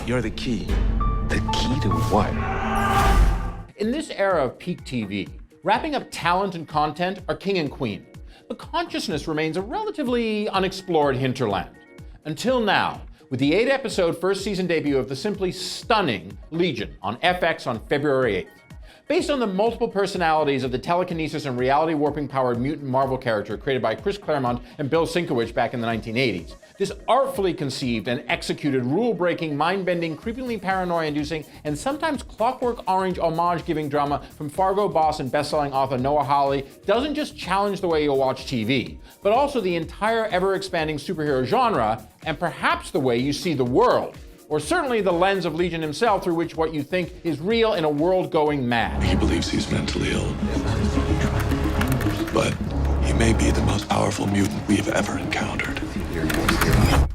You're the key. The key to what? In this era of peak TV, wrapping up talent and content are king and queen. But consciousness remains a relatively unexplored hinterland. Until now, with the 8-episode first season debut of the simply stunning Legion on FX on February 8th. Based on the multiple personalities of the telekinesis and reality warping powered mutant Marvel character created by Chris Claremont and Bill Sienkiewicz back in the 1980s, this artfully conceived and executed rule-breaking, mind-bending, creepily paranoia-inducing, and sometimes clockwork orange homage-giving drama from Fargo boss and best-selling author Noah Hawley doesn't just challenge the way you'll watch TV, but also the entire ever-expanding superhero genre, and perhaps the way you see the world. Or certainly the lens of Legion himself through which what you think is real in a world going mad. He believes he's mentally ill. But he may be the most powerful mutant we've ever encountered.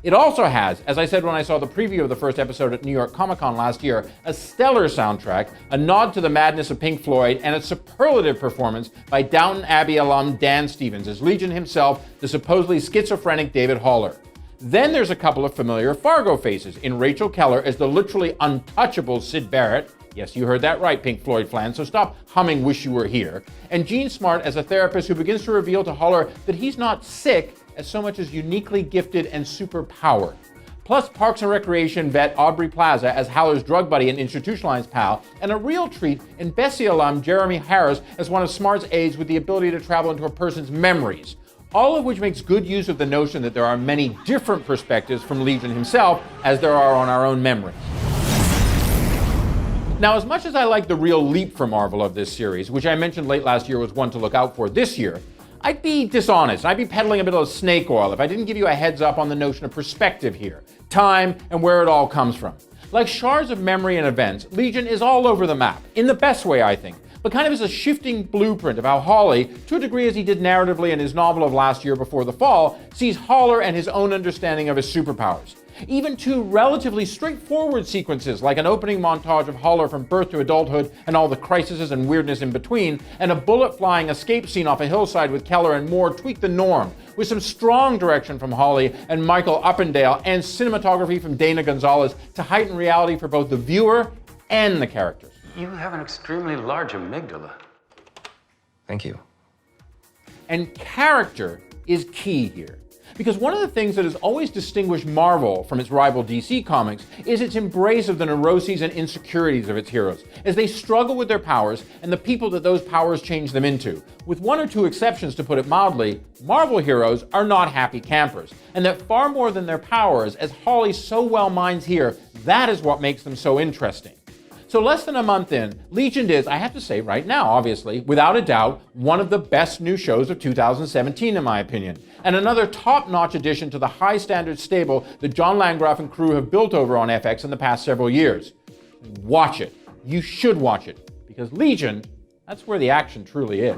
It also has, as I said when I saw the preview of the first episode at New York Comic Con last year, a stellar soundtrack, a nod to the madness of Pink Floyd, and a superlative performance by Downton Abbey alum Dan Stevens as Legion himself, the supposedly schizophrenic David Haller. Then there's a couple of familiar Fargo faces in Rachel Keller as the literally untouchable Syd Barrett. Yes, you heard that right, Pink Floyd fans, so stop humming Wish You Were Here. And Jean Smart as a therapist who begins to reveal to Haller that he's not sick as so much as uniquely gifted and superpowered. Plus Parks and Recreation vet Aubrey Plaza as Haller's drug buddy and institutionalized pal, and a real treat in Bessie alum Jeremy Harris as one of Smart's aides with the ability to travel into a person's memories. All of which makes good use of the notion that there are many different perspectives from Legion himself as there are on our own memories. Now, as much as I like the real leap for Marvel of this series, which I mentioned late last year was one to look out for this year, I'd be dishonest. I'd be peddling a bit of snake oil if I didn't give you a heads up on the notion of perspective here, time, and where it all comes from. Like shards of memory and events, Legion is all over the map, in the best way, I think, but kind of as a shifting blueprint of how Hawley, to a degree as he did narratively in his novel of last year Before the Fall, sees Haller and his own understanding of his superpowers. Even two relatively straightforward sequences, like an opening montage of Haller from birth to adulthood and all the crises and weirdness in between, and a bullet-flying escape scene off a hillside with Keller and Moore tweak the norm, with some strong direction from Hawley and Michael Uppendale and cinematography from Dana Gonzalez to heighten reality for both the viewer and the characters. You have an extremely large amygdala. Thank you. And character is key here. Because one of the things that has always distinguished Marvel from its rival DC Comics is its embrace of the neuroses and insecurities of its heroes, as they struggle with their powers and the people that those powers change them into. With one or two exceptions, to put it mildly, Marvel heroes are not happy campers, and that far more than their powers, as Hawley so well mines here, that is what makes them so interesting. So less than a month in, Legion is, I have to say right now, obviously, without a doubt, one of the best new shows of 2017 in my opinion, and another top-notch addition to the high-standard stable that John Landgraf and crew have built over on FX in the past several years. Watch it. You should watch it, because Legion, that's where the action truly is.